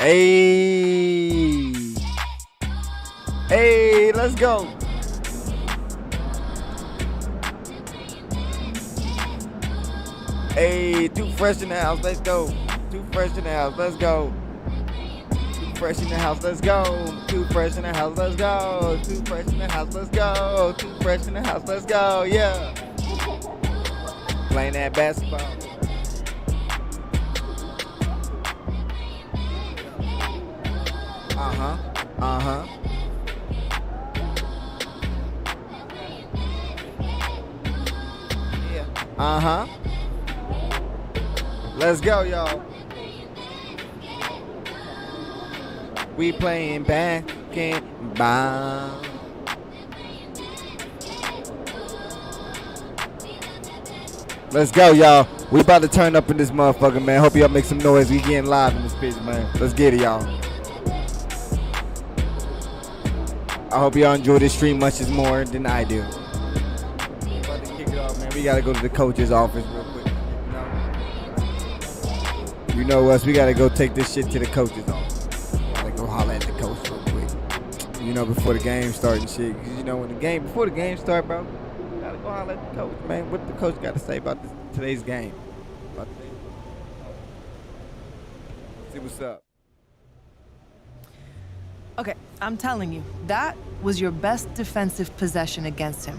Hey. Hey, let's go. Hey, Too Fresh in the house. Let's go. Too Fresh in the house. Let's go. Too Fresh in the house. Let's go. Too Fresh in the house. Let's go. Too Fresh in the house. Let's go. Too Fresh in the house. Let's go. Yeah. Playing that basketball. Uh-huh. Yeah. Uh-huh. Let's go, y'all. We playing basketball. Let's go, y'all. We about to turn up in this motherfucker, man. Hope y'all make some noise. We getting live in this bitch, man. Let's get it, y'all. I hope y'all enjoy this stream much as more than I do. About to kick it off, man. We gotta go to the coach's office real quick. You know us. We gotta go take this shit to the coach's office. Gotta go holler at the coach real quick. You know, before the game start and shit. Cause you know before the game start, bro. Gotta go holler at the coach, man. What the coach got to say about today's game? See what's up. Okay, I'm telling you, that was your best defensive possession against him.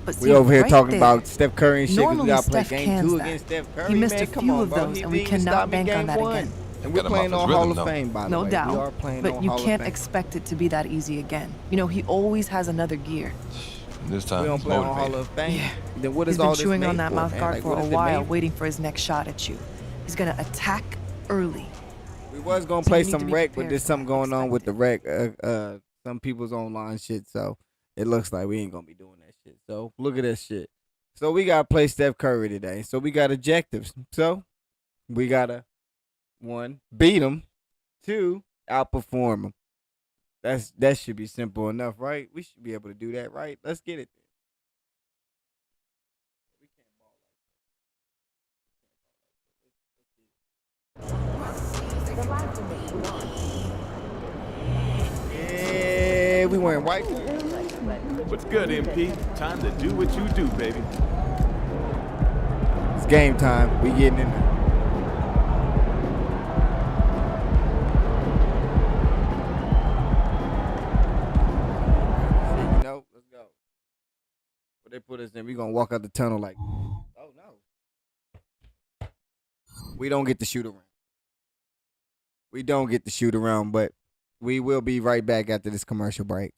But see, we over here right talking there, about Steph Curry and shit. We gotta play Steph game 2 that. against Steph Curry. He missed man. a Come few on, of bro. those, He and we didn't even cannot stop me bank game on that 1. again. And we're playing on Hall of Fame, by the No way. doubt. We are playing but on you Hall can't of Fame. expect it to be that easy again. You know, he always has another gear. This time We don't play on motivated. Hall of Fame. Yeah. Then what He's is all been this chewing made on that for, mouth man? guard Like, for what a is it while, made waiting for his next shot at you. He's gonna attack early. We was gonna So play you need to some be rec, but prepared there's for something that. going on with Expect the rec. Some people's online shit, so it looks like we ain't gonna be doing that shit. So look at this shit. So we gotta play Steph Curry today. So we got objectives. So we gotta 1, beat him. 2, outperform him. That should be simple enough, right? We should be able to do that, right? Let's get it. Yeah, we wearing white. What's good, MP? Time to do what you do, baby. It's game time. We getting in there. You know, let's go. But they put us in, we gonna walk out the tunnel like, oh no. We don't get to shoot around. We don't get to shoot around, but we will be right back after this commercial break.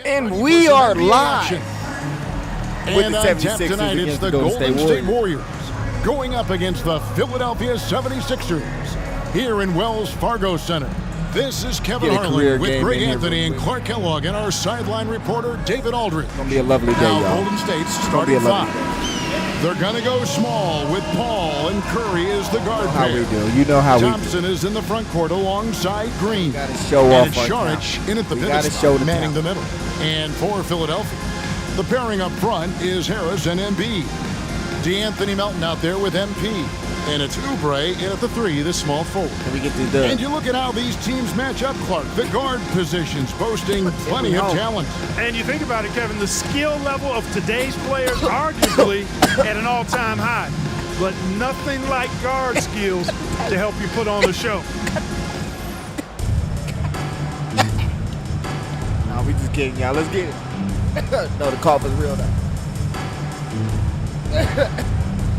And we are live with And the on tap 76ers tonight, it's against the the Golden State Warriors going up against the Philadelphia 76ers here in Wells Fargo Center. This is Kevin Get a career Harlan with game Greg in here Anthony real and quick. Clark Kellogg and our sideline reporter David Aldridge. It's gonna be a lovely day, Now y'all. Golden State's It's gonna be a starting lovely five. day. They're going to go small with Paul and Curry as the guard How pair. we do? You know how we do. Thompson is in the front court alongside Green. Gotta show and off it's our Saric talent. in at the We pivot gotta spot, show the manning talent. the middle. And for Philadelphia, the pairing up front is Harris and Embiid. DeAnthony Melton out there with MP. And it's Oubre in at the 3, the small forward. Can we get this done? And you look at how these teams match up, Clark. The guard positions boasting plenty of talent. And you think about it, Kevin, the skill level of today's players arguably at an all-time high. But nothing like guard skills to help you put on a show. Nah, we just kidding, y'all. Let's get it. No, the cough is real now.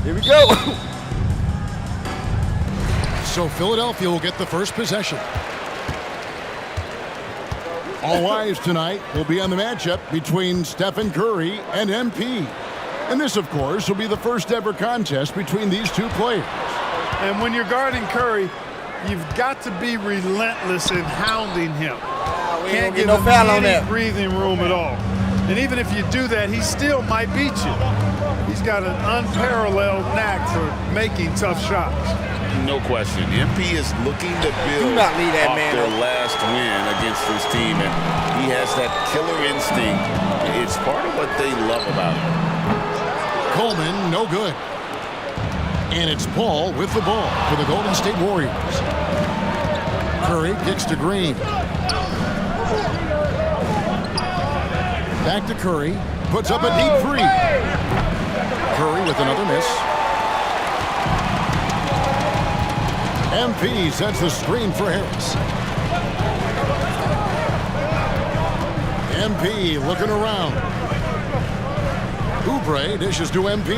Here we go. So Philadelphia will get the first possession. All eyes tonight will be on the matchup between Stephen Curry and MP. And this, of course, will be the first ever contest between these two players. And when you're guarding Curry, you've got to be relentless in hounding him. We ain't Can't gonna give get no him foul on any that. breathing room at all. And even if you do that, he still might beat you. He's got an unparalleled knack for making tough shots. No question. MP is looking to build not leave that off man their open. last win against this team, and he has that killer instinct. It's part of what they love about him. Coleman, no good. And it's Paul with the ball for the Golden State Warriors. Curry kicks to Green. Back to Curry. Puts up a deep three. Curry with another miss. MP sets the screen for Harris. MP looking around. Oubre dishes to MP.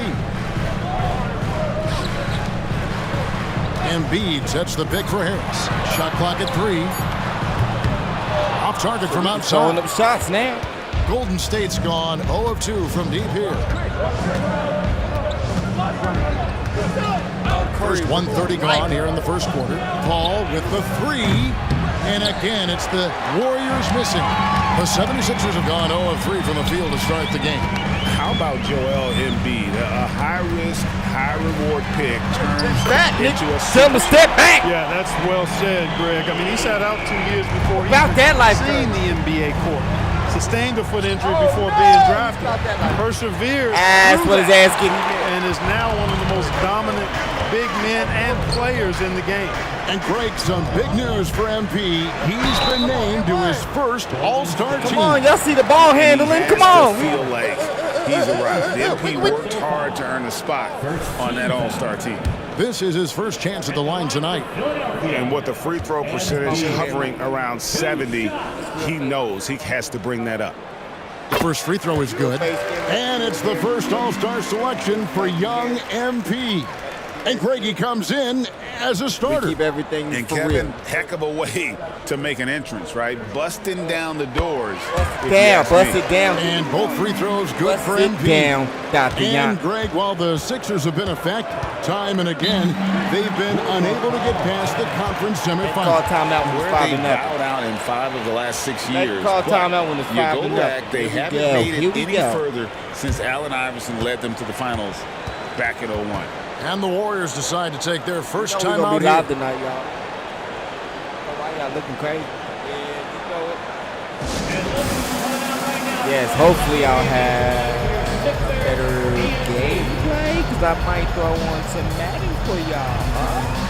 Embiid sets the pick for Harris. Shot clock at 3. Off target from Throwing outside. up shots now. Golden State's gone 0 of 2 from deep here. First 1:30 gone here in the first quarter. Paul with the 3. And again, it's the Warriors missing. The 76ers have gone 0 of 3 from the field to start the game. How about Joel Embiid? A high-risk, high-reward pick turns into a Tell him to step back. Yeah, that's well said, Greg. I mean, he sat out 2 years before he About that life, seen the NBA court. Sustained a foot injury before being drafted. Persevered. That's through what his that, ass getting. and is now one of the most dominant big men and players in the game. And Greg, some big news for MP. He's been named to his first All-Star team. Come on, y'all see the ball handling? Come on. To feel like he's arrived. The MP worked hard to earn a spot on that All-Star team. This is his first chance at the line tonight. And with the free throw percentage hovering around 70, he knows he has to bring that up. The first free throw is good. And it's the first All-Star selection for young MP. And Greggy comes in as a We starter. keep everything And for Kevin, real. heck of a way to make an entrance, right? Busting down the doors. if you Down, ask bust me. it down. And both free throws good Bust for it MP. down, Dr. And Young. Greg, while the Sixers have been a fact time and again, they've been unable to get past the conference Call semifinal. timeout when Where it's 5 they and up. bowed out in 5 of the last 6 They years. call But timeout when it's you 5 go and back, up. they Here we haven't go. made Here it we any go. further since Allen Iverson led them to the finals back in 01. And the Warriors decide to take their first You know time we gonna out be here. live tonight, y'all. So why y'all looking crazy? Yeah, you know it. Yes, hopefully I'll have better gameplay because I might throw on some Madden for y'all.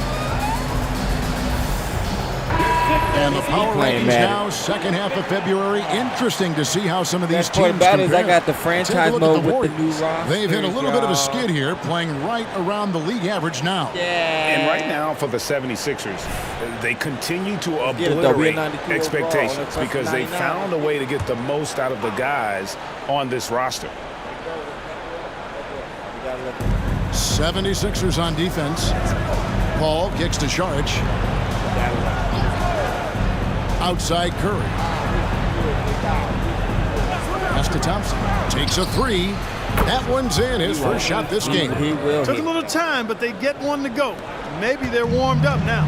And the power playing rankings Madden. now, second half of February. Interesting to see how some of these Best part teams about it is I compare. got the Take a franchise look at mode the with the new Warriors. roster. They've hit a little bit of a skid here, playing right around the league average now. Yeah. And right now for the 76ers, they continue to Yeah, the obliterate W92 expectations overall, and because they 99. found a way to get the most out of the guys on this roster. 76ers on defense. Paul kicks to Saric. Outside Curry. Pass to Thompson. Takes a 3. That one's in. His first shot this game. He will. Took a little time, but they get one to go. Maybe they're warmed up now.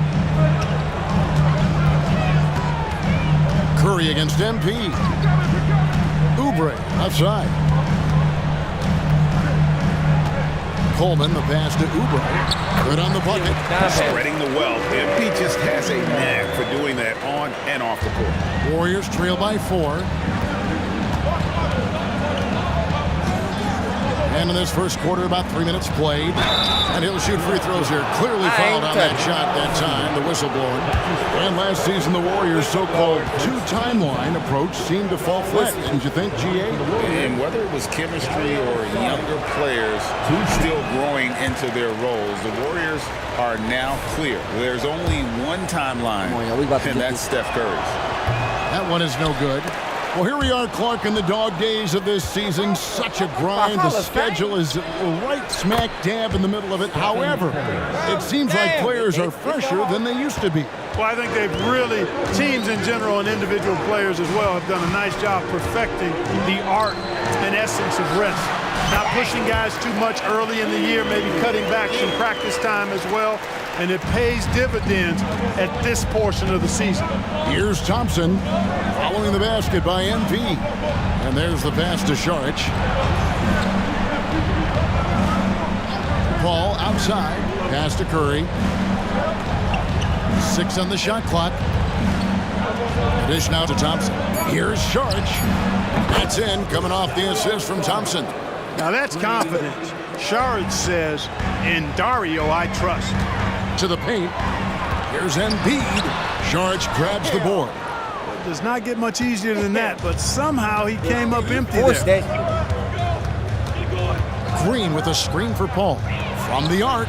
Curry against MP. Oubre outside. Coleman, the pass to Oubre. Good on the bucket. Spreading the wealth. MP just has a knack for doing that on and off the court. Warriors trail by 4. And in this first quarter, about 3 minutes played. And he'll shoot free throws here. Clearly fouled on that shot that time, the whistle blowing. And last season, the Warriors' so-called two-timeline approach seemed to fall flat. Didn't you think, GA? And whether it was chemistry or younger players still growing into their roles, the Warriors are now clear. There's only one timeline, Come on, y'all, we about to and get that's this. Steph Curry's. That one is no good. Well, here we are, Clark, in the dog days of this season. Such a grind. The schedule is right smack dab in the middle of it. However, it seems like players are fresher than they used to be. Well, I think they've really, teams in general and individual players as well, have done a nice job perfecting the art and essence of rest. not pushing guys too much early in the year, maybe cutting back some practice time as well, and it pays dividends at this portion of the season. Here's Thompson following the basket by MP. And there's the pass to Saric. Paul outside. Pass to Curry. 6 on the shot clock. Dish now to Thompson. Here's Saric. That's in, coming off the assist from Thompson. Now that's confidence. Saric says, in Dario, I trust. To the paint. Here's Embiid. Saric grabs the board. It does not get much easier than that, but somehow he came up empty there. Green with a screen for Paul. From the arc.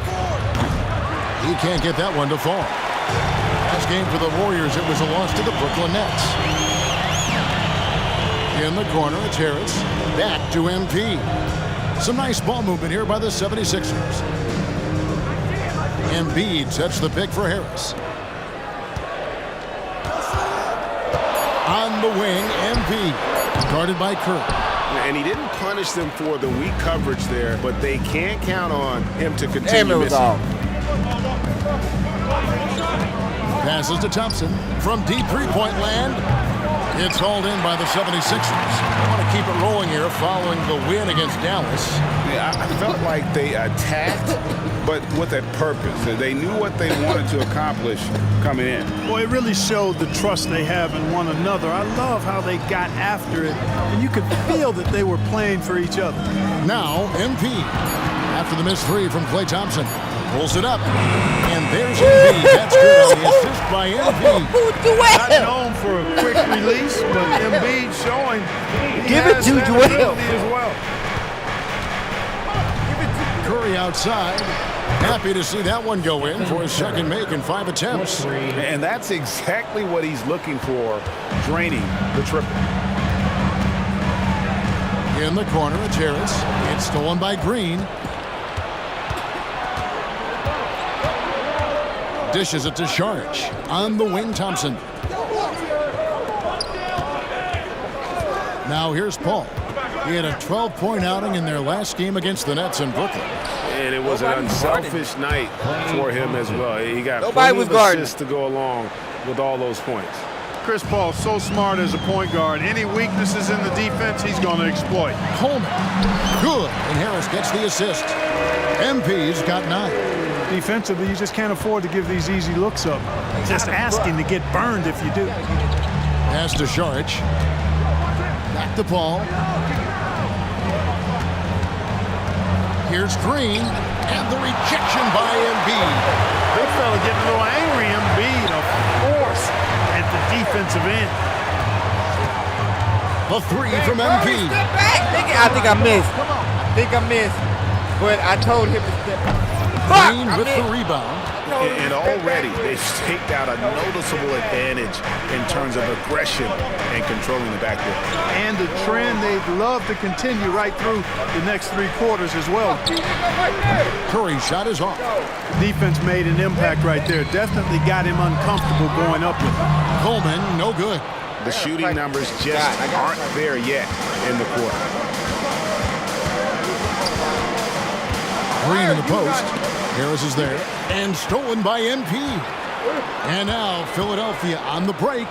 He can't get that one to fall. Last game for the Warriors, it was a loss to the Brooklyn Nets. In the corner, it's Harris. Back to MP. Some nice ball movement here by the 76ers. Embiid sets the pick for Harris. On the wing, MP. Guarded by Kirk. And he didn't punish them for the weak coverage there, but they can't count on him to continue missing. Passes to Thompson from deep three-point land. It's hauled in by the 76ers. I want to keep it rolling here following the win against Dallas. Yeah, I felt like they attacked, but with a purpose. They knew what they wanted to accomplish coming in. Boy, it really showed the trust they have in one another. I love how they got after it, and you could feel that they were playing for each other. Now, MP. After the missed three from Klay Thompson. Pulls it up. And there's Embiid. That's good on the assist by Embiid. Not known for a quick release, but Embiid showing he Give it has to that Joel. ability as well. Curry outside. Happy to see that one go in for his second make in 5 attempts. And that's exactly what he's looking for, draining the triple. In the corner, it's Harris. It's stolen by Green. Dishes it to Saric. On the wing, Thompson. Now here's Paul. He had a 12-point outing in their last game against the Nets in Brooklyn. And it was an unselfish night for him as well. He got Nobody plenty was of guarding assists to go along with all those points. Chris Paul so smart as a point guard. Any weaknesses in the defense, he's going to exploit. Coleman. Good. And Harris gets the assist. MP's got 9. Defensively, you just can't afford to give these easy looks up. Just asking to get burned if you do. Pass to Saric. Back to Paul. Here's Green. And the rejection by Embiid. Big fella getting a little angry. Embiid, a force at the defensive end. A 3 from MP. I think I missed. But I told him to step back. Green with the rebound. And already they've staked out a noticeable advantage in terms of aggression and controlling the backcourt. And a trend they'd love to continue right through the next 3 quarters as well. Curry shot is off. Defense made an impact right there. Definitely got him uncomfortable going up with it. Coleman, no good. The shooting numbers just aren't there yet in the quarter. Green in the post. Harris is there. And stolen by MP. And now Philadelphia on the break.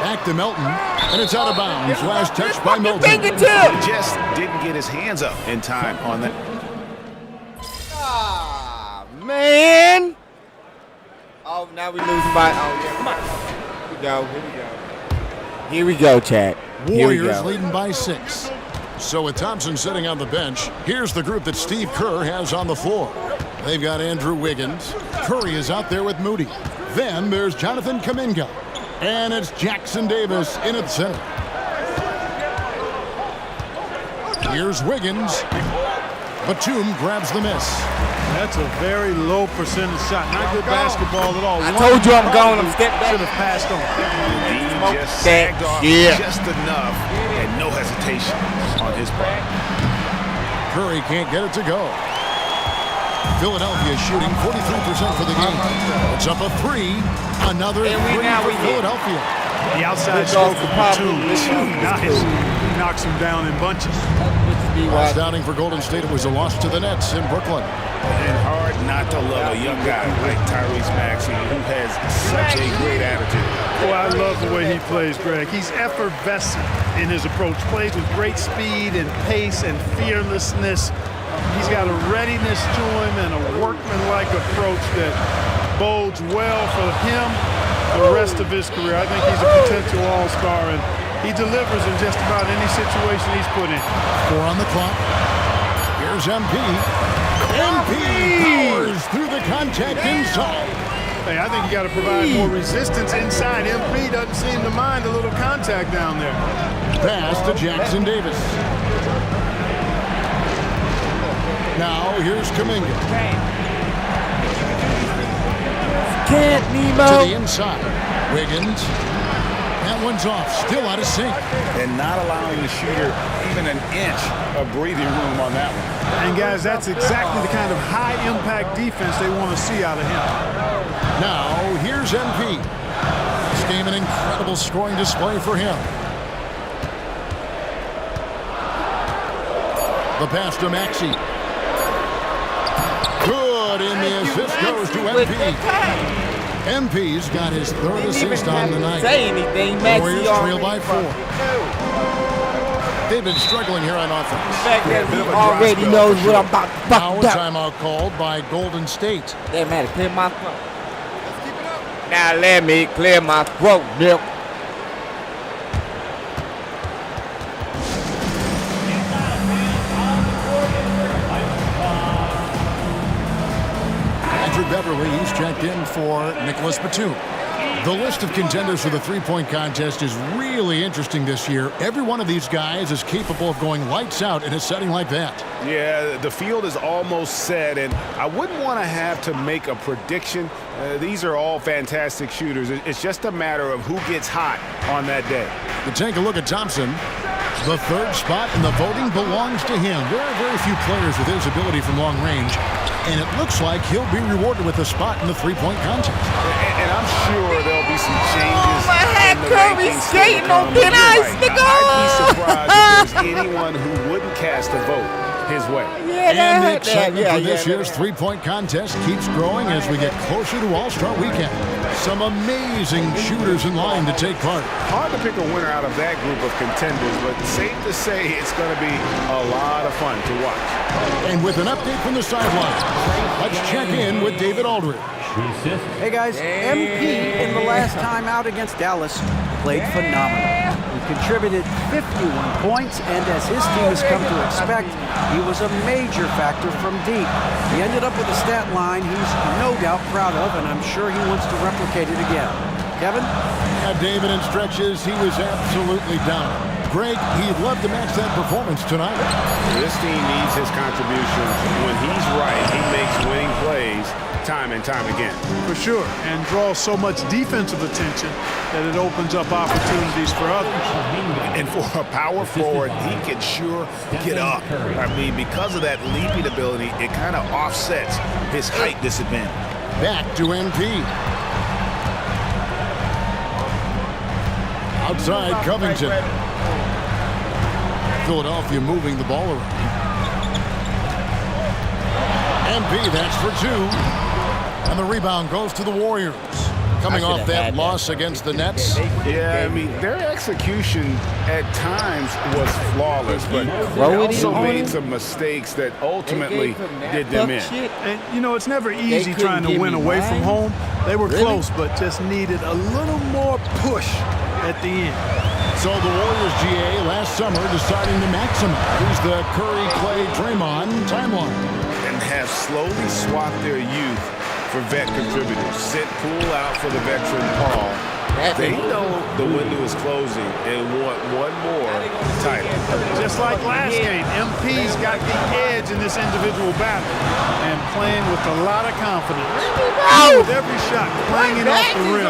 Back to Melton. And it's out of bounds. Last touch by Melton. He just didn't get his hands up in time on that. Ah, man. Oh, now we losing by. Oh, yeah. Come on. Here we go, Chad. Warriors leading by 6. So with Thompson sitting on the bench, here's the group that Steve Kerr has on the floor. They've got Andrew Wiggins. Curry is out there with Moody. Then there's Jonathan Kuminga. And it's Jackson Davis in at center. Here's Wiggins. Batum grabs the miss. That's a very low percentage shot. Not good basketball at all. I told you I'm going. I'm stepping back. Should have passed on. He just sagged off just enough and no hesitation on his part. Curry can't get it to go. Philadelphia shooting 43% for the game. It's up a 3. Another 3 for Philadelphia. The outside stroke of platoon. Nice. He knocks him down in bunches. Last outing for Golden State, it was a loss to the Nets in Brooklyn. And hard not to love a young guy like Tyrese Maxey, who has such a great attitude. Oh, I love the way he plays, Greg. He's effervescent in his approach. Plays with great speed and pace and fearlessness. He's got a readiness to him and a workmanlike approach that bodes well for him the rest of his career. I think he's a potential all-star, and he delivers in just about any situation he's put in. 4 on the clock. Here's MP. MP powers through the contact inside. Hey, I think you got to provide more resistance inside. MP doesn't seem to mind a little contact down there. Pass to Jackson Davis. Now here's Kuminga. Can't To Nemo. the inside. Wiggins. That one's off. Still out of sync. And not allowing the shooter even an inch of breathing room on that one. And, guys, that's exactly the kind of high-impact defense they want to see out of him. Now here's MP. This game an incredible scoring display for him. The pass to Maxey. Good, and the assist goes to MP. MP's got his third assist on the night. Say anything, Warriors trail by 4. They've been struggling here on offense. Fact that he already knows what I'm about to Now a fuck up. timeout called by Golden State. Damn, man, clear my throat. Now let me clear my throat, Nip. Andrew Beverly, he's checked in for Nicholas Batum. The list of contenders for the three-point contest is really interesting this year. Every one of these guys is capable of going lights out in a setting like that. Yeah, the field is almost set, and I wouldn't want to have to make a prediction. These are all fantastic shooters. It's just a matter of who gets hot on that day. To take a look at Thompson, the third spot in the voting belongs to him. There are very few players with his ability from long range, and it looks like he'll be rewarded with a spot in the three-point contest. And I'm sure there'll be some changes in the Kobe rankings skating to come. on thin But you're ice, right. nigga. I'd be surprised if there's anyone who wouldn't cast a vote his way. And the excitement for this year's three-point contest keeps growing as we get closer to All-Star Weekend. Some amazing shooters in line to take part. Hard to pick a winner out of that group of contenders, but safe to say it's going to be a lot of fun to watch. And with an update from the sideline, let's check in with David Aldridge. Hey guys, MP in the last time out against Dallas played phenomenal. He contributed 51 points, and as his team has come to expect, he was a major factor from deep. He ended up with a stat line he's no doubt proud of, and I'm sure he wants to replicate it again. Kevin? Yeah, David, in stretches, he was absolutely down. Greg, he'd love to match that performance tonight. This team needs his contributions. When he's right, he makes winning plays time and time again. For sure, and draws so much defensive attention that it opens up opportunities for others. And for a power forward, he can sure get up. I mean, because of that leaping ability, it kind of offsets his height disadvantage. Back to MP. Outside Covington. Philadelphia moving the ball around. MP, that's for 2. And the rebound goes to the Warriors. Coming off that loss against the Nets. Yeah, I mean, their execution at times was flawless, but they also made some mistakes that ultimately did them in. And, you know, it's never easy trying to win away from home. They were close, but just needed a little more push at the end. So the Warriors GA last summer deciding to maximize the Curry, Clay, Draymond timeline. And have slowly swapped their youth for vet contributors. Sent Poole out for the veteran Paul. They know the window is closing and want one more title. Just like last game, MP's got the edge in this individual battle and playing with a lot of confidence. With every shot clanging off the rim,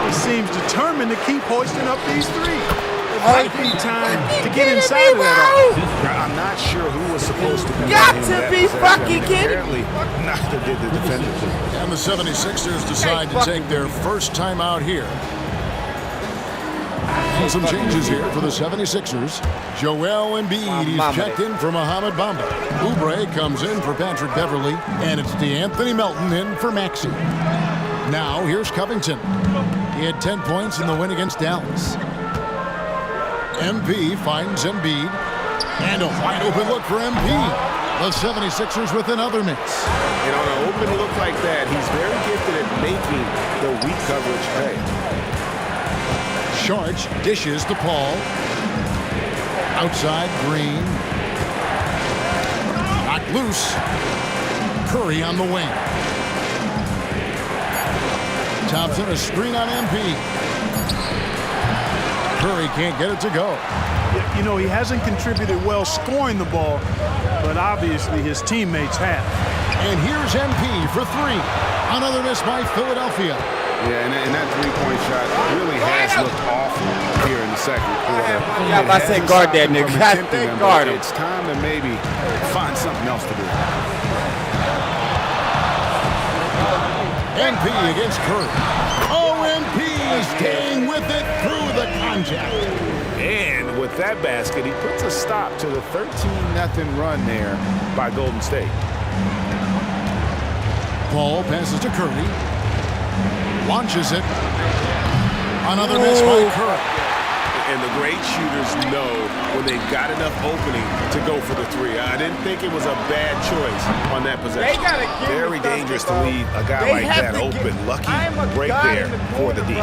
he seems determined to keep hoisting up these threes. It might be time to get inside of that. I'm not sure who was supposed to be. Got to be fucking kidding. Apparently, neither did the defenders. And the 76ers decide to take their first time out here. And some changes here for the 76ers. Joel Embiid, he's checked in for Mohamed Bamba. Oubre comes in for Patrick Beverly, and it's DeAnthony Melton in for Maxey. Now, here's Covington. He had 10 points in the win against Dallas. MP finds Embiid, and a wide open look for MP. The 76ers with another miss. And on an open look like that, he's very gifted at making the weak coverage pay. Sharch dishes to Paul. Outside, Green. Knocked loose. Curry on the wing. Thompson, a screen on MP. Curry can't get it to go. You know, he hasn't contributed well scoring the ball, but obviously his teammates have. And here's MP for three. Another miss by Philadelphia. Yeah, and that three-point shot really has looked awful here in the second quarter. I said guard that nigga. I said guard him. It's time to maybe find something else to do. MP against Curry. Oh, MP is staying with it through the contact. And with that basket, he puts a stop to the 13-0 run there by Golden State. Paul passes to Curry. Launches it. Another miss by Curry. And the great shooters know when they've got enough opening to go for the three. I didn't think it was a bad choice on that possession. Very dangerous to leave a guy like that open. Lucky right there for the D.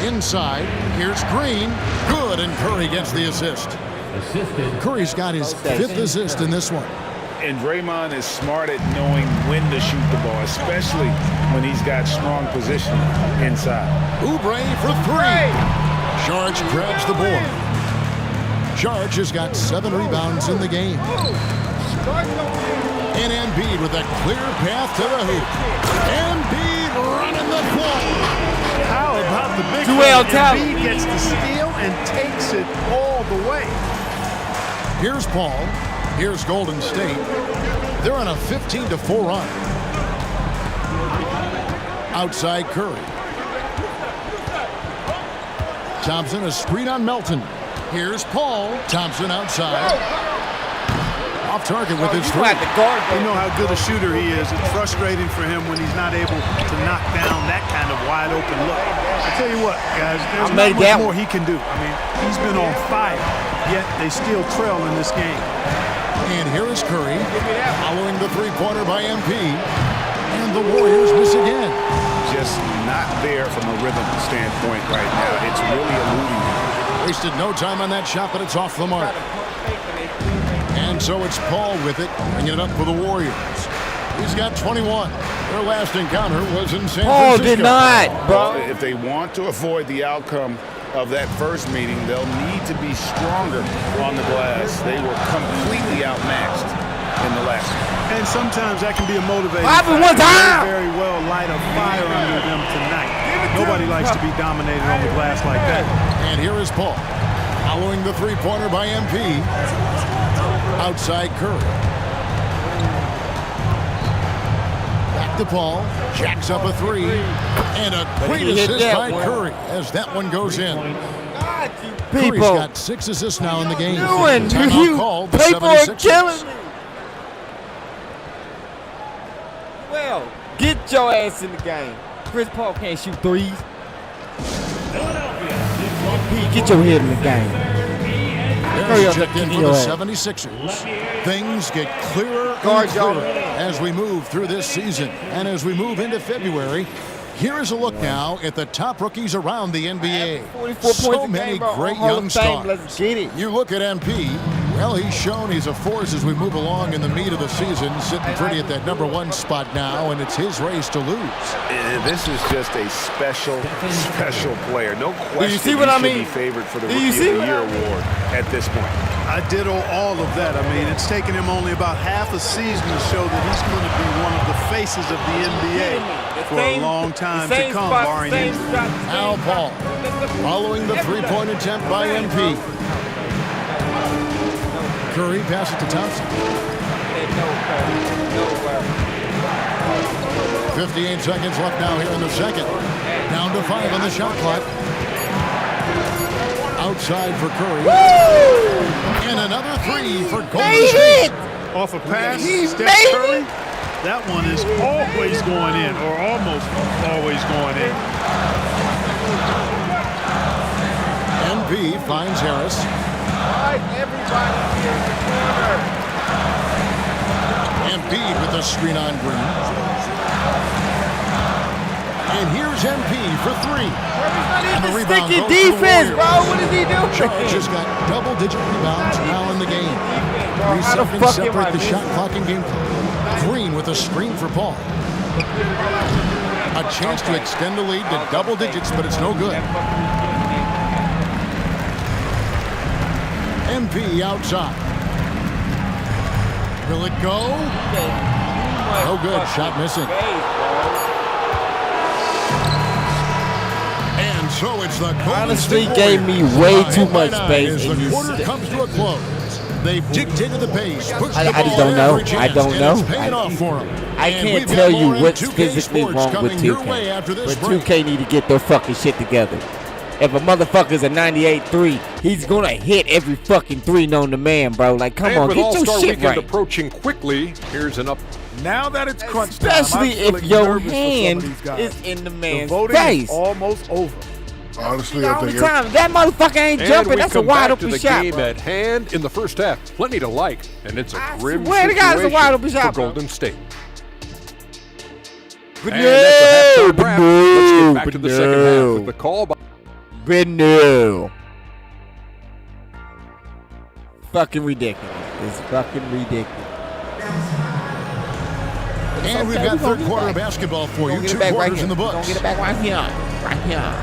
Inside, here's Green. Good, and Curry gets the assist. Curry's got his fifth assist in this one. And Draymond is smart at knowing when to shoot the ball, especially when he's got strong position inside. Oubre for three. Sharch grabs the board. Sharch has got 7 rebounds in the game. And Embiid with a clear path to the hoop. Embiid running the floor. How about the big Joel man? Embiid gets the steal and takes it all the way. Here's Paul. Here's Golden State. They're on a 15-4 run. Outside Curry. Thompson, a screen on Melton. Here's Paul. Thompson outside. Off target with his three. You know how good a shooter he is. It's frustrating for him when he's not able to knock down that kind of wide open look. I tell you what, guys, there's not much more he can do. I mean, he's been on fire, yet they still trail in this game. And here is Curry following the three-pointer by MP. And the Warriors miss again. Just not there from a rhythm standpoint right now. It's really eluding him. Wasted no time on that shot, but it's off the mark. And so it's Paul with it, bringing it up for the Warriors. He's got 21. Their last encounter was in San Francisco. Paul did not, bro. If they want to avoid the outcome of that first meeting, they'll need to be stronger on the glass. They were completely outmatched in the last one. And sometimes that can be a motivator. One time. Very well light a fire under them tonight. Nobody likes to be dominated on the glass like that. And here is Paul, following the three-pointer by MP. Outside Curry. Back to Paul. Jacks up a three. And a great assist by Curry as that one goes in. Curry's got 6 assists now in the game. Timeout called. The People are 76ers. killing me. Well, get your ass in the game. Chris Paul can't shoot threes. Get your head in the game. There's checked in for the 76ers. Things get clearer and clearer as we move through this season. And as we move into February, here is a look now at the top rookies around the NBA. 44 So points a many game, great Hall young of Fame. stars. Let's get it. You look at MP, well, he's shown he's a force as we move along in the meat of the season, sitting pretty at that #1 spot now, and it's his race to lose. And this is just a special player. No question you see what I mean? Be favored for the Do Rookie you of see the what Year I mean? award at this point. I ditto all of that. I mean, it's taken him only about half a season to show that he's going to be one of the faces of the NBA for a long time to come, barring injury. Al Paul, following the three-point attempt by MP. Curry passes to Thompson. 58 seconds left now here in the second. Down to 5 on the shot clock. Outside for Curry. Woo! And another 3 for Golden State. Off a pass, He Steph made Curry. That one is always going in, or almost always going in. MP finds Harris. Embiid with the screen on Green. And here's MP for 3. And the rebound Sticky goes to the defense, Warriors. bro. What is he doing? Charles has got double-digit rebounds now in the game. 3 How the seconds fuck am separate I the shot missing? clock and game clock. Green with a screen for Paul. A chance to extend the lead to double digits, but it's no good. MP outside. Will it go? No good. Shot missing. And so it's the Golden Honestly, State gave me Warriors way by too much 9 space, as and the you quarter said- comes to a close. They've dictated the pace. Pushed I the just ball don't know. every I chance, don't and know. It's paying off for 'em. I And can't we've got tell you more in what's 2K physically Sports wrong with coming your way 2K. after this But break. 2K need to get their fucking shit together. If a motherfucker's a 98-3, he's gonna hit every fucking 3 known to man, bro. Like, come And on, with get All-Star your shit Weekend right. approaching quickly, here's an up. Now that it's crunch time, I'm Especially if feeling your nervous for some of hand these guys. is in the The man's voting face. is almost over. Honestly, I All the think time. That motherfucker ain't And jumping. we That's a come wide back to open the shot, game bro. at hand in the first half. Plenty to like, and it's a I grim swear to God, it's a wide open situation shot, for bro. Golden State. Good And that's a halftime wrap. Let's get back to the second half no. with the call by Good no. Fucking ridiculous. It's fucking ridiculous. And we've got third quarter basketball for you. 2 quarters in the books. Don't get it back right here. Right here.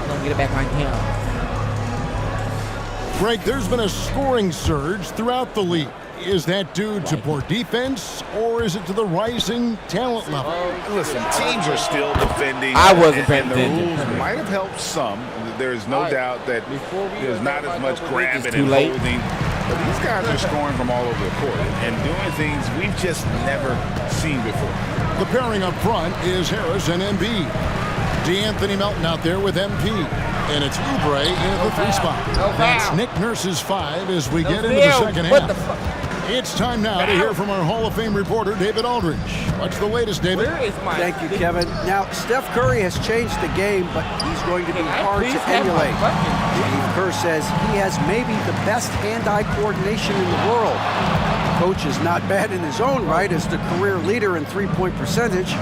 Don't get it back right here. Greg, there's been a scoring surge throughout the league. Is that due to poor defense, or is it to the rising talent level? Listen, teams are still defending. I wasn't paying and the attention. rules might have helped some. There is no doubt that there's not as much grabbing too and late. holding. But these guys are scoring from all over the court and doing things we've just never seen before. The pairing up front is Harris and Embiid. DeAnthony Melton out there with MP. And it's Oubre in the 3 spot. That's Nick Nurse's 5 as we get into the second What the half. fuck? It's time now to hear from our Hall of Fame reporter, David Aldridge. What's the latest, David? Where is my... Thank you, Kevin. Now, Steph Curry has changed the game, but he's going to be hard to emulate. Steve Kerr says he has maybe the best hand-eye coordination in the world. The coach is not bad in his own right as the career leader in three-point percentage,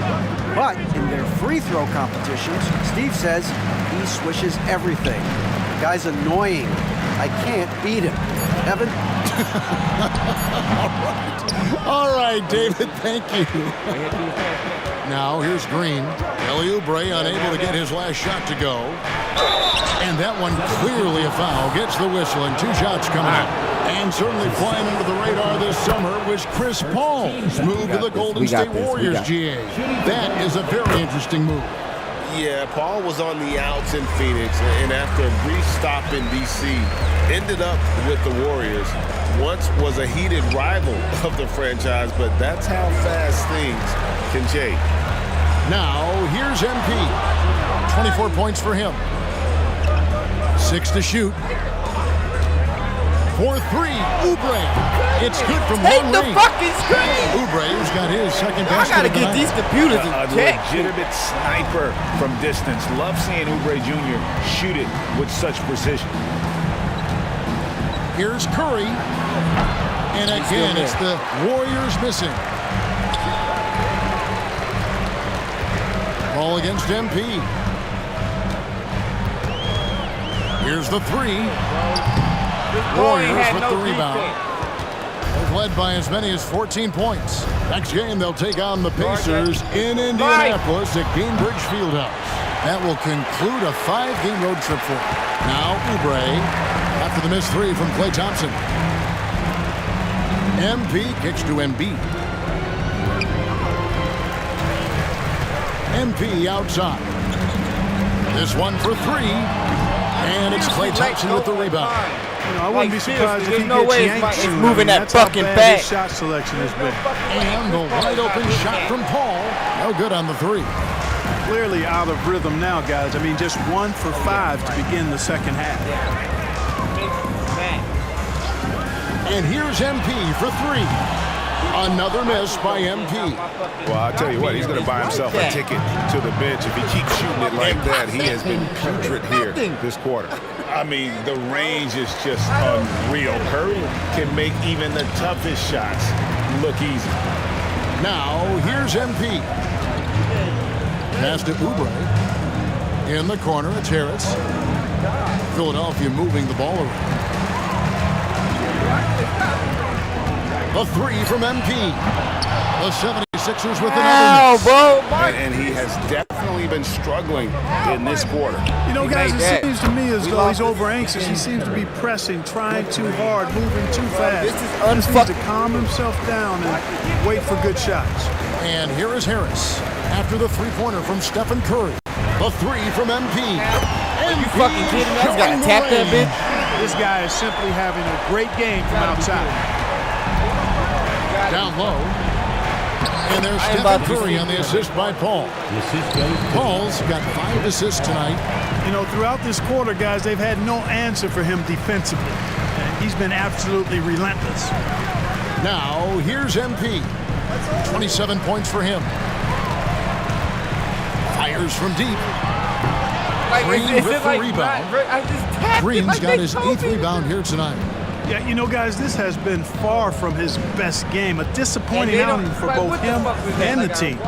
but in their free throw competitions, Steve says he swishes everything. The guy's annoying. I can't beat him. Kevin? All right, David, thank you. Now, here's Green. Kelly Oubre unable to get his last shot to go. And that one clearly a foul. Gets the whistle, and 2 shots coming up. And certainly flying under the radar this summer was Chris Paul's move to the Golden State Warriors, GA. That is a very interesting move. Yeah, Paul was on the outs in Phoenix, and after a brief stop in D.C., ended up with the Warriors. Once was a heated rival of the franchise, but that's how fast things can change. Now, here's MP. 24 points for him. 6 to shoot. For 3, Oubre. It's good from Take long the range. fucking screen! Oubre has got his second I basket. gotta of the get night. these computers in A check. legitimate sniper from distance. Love seeing Oubre Jr. shoot it with such precision. Here's Curry. And again, it's the Warriors missing. Ball against MP. Here's the 3. Warriors with the rebound. They've led by as many as 14 points. Next game, they'll take on the Pacers in Indianapolis at Gainbridge Fieldhouse. That will conclude a 5-game road trip for them. Now, Oubre, after the missed 3 from Klay Thompson. MP kicks to Embiid. MP outside. This one for 3. And it's Klay Thompson with the rebound. I wouldn't be surprised if there's he no gets way yanked it's soon. moving that That's how fucking bad back. his shot selection has been. And the wide open shot from Paul. No good on the three. Clearly out of rhythm now, guys. I mean, just 1 for 5 to begin the second half. And here's MP for three. Another miss by MP. Well, I'll tell you what, he's going to buy himself a ticket to the bench. If he keeps shooting it like that, he has been putrid here this quarter. I mean, the range is just unreal. Curry can make even the toughest shots look easy. Now, here's MP. Pass to Oubre. In the corner, it's Harris. Philadelphia moving the ball around. A three from MP. The 76ers with another miss. And he has definitely been struggling in this quarter. You know, guys, it seems to me as though he's over anxious. He seems to be pressing, trying too hard, moving too fast. He just needs to calm himself down and wait for good shots. And here is Harris after the three-pointer from Stephen Curry. The three from MP. Are you fucking kidding me? I just gotta tap that bitch. This guy is simply having a great game from outside. Down low. And there's Stephen Curry on the assist by Paul. Paul's got 5 assists tonight. You know, throughout this quarter, guys, they've had no answer for him defensively. And he's been absolutely relentless. Now, here's MP. 27 points for him. Fires from deep. Green with the rebound. Green's got his 8th rebound here tonight. Yeah, you know, guys, this has been far from his best game. A disappointing outing for both him and the team.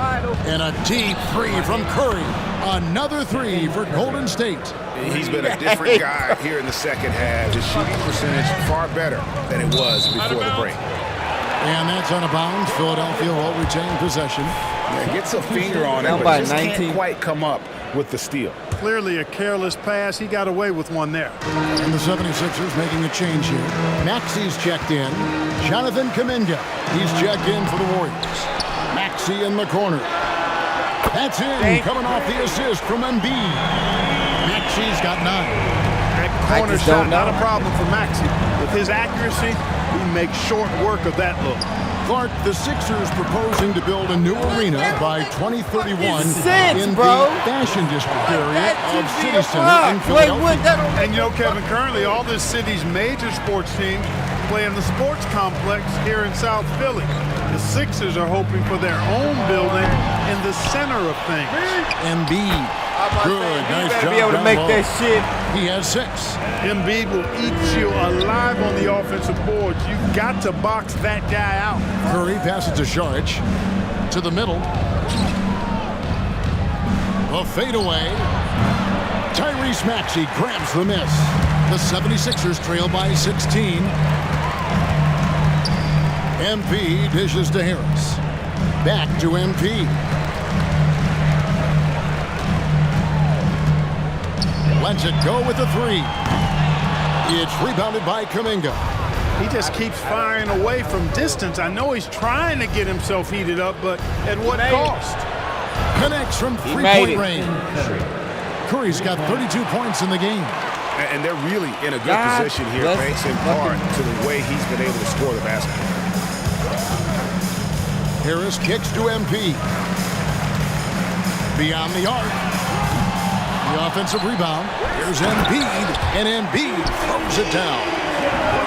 And a deep three from Curry. Another three for Golden State. He's been a different guy here in the second half. His shooting percentage far better than it was before the break. And that's out of bounds. Philadelphia will retain possession. Yeah, gets a finger on it, but just can't quite come up with the steal. Clearly a careless pass. He got away with one there. And the 76ers making a change here. Maxi's checked in. Jonathan Kuminga. He's checked in for the Warriors. Maxi in the corner. That's in. Coming off the assist from Embiid. Maxi's got 9. That corner shot, not a problem for Maxi. With his accuracy, he makes short work of that look. Clark, the Sixers proposing to build a new arena by 2031 in the Fashion District area of City Center in Philadelphia. And you know, Kevin, currently all this city's major sports teams play in the sports complex here in South Philly. The Sixers are hoping for their own building in the center of things. Embiid. Good, nice job. Be able to make that shit. He has 6. Embiid will eat you alive on the offensive boards. You've got to box that guy out. Curry passes to Saric. To the middle. A fadeaway. Tyrese Maxey grabs the miss. The 76ers trail by 16. MP dishes to Harris. Back to MP. Lets it go with the 3. It's rebounded by Kuminga. He just keeps firing away from distance. I know he's trying to get himself heated up, but at what cost? Connects from 3-point range. Curry's got 32 points in the game. And they're really in a good position here, thanks in part to the way he's been able to score the basketball. Harris kicks to MP. Beyond the arc. The offensive rebound. Here's Embiid, and Embiid throws it down.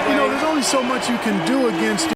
You know, there's only so much you can do against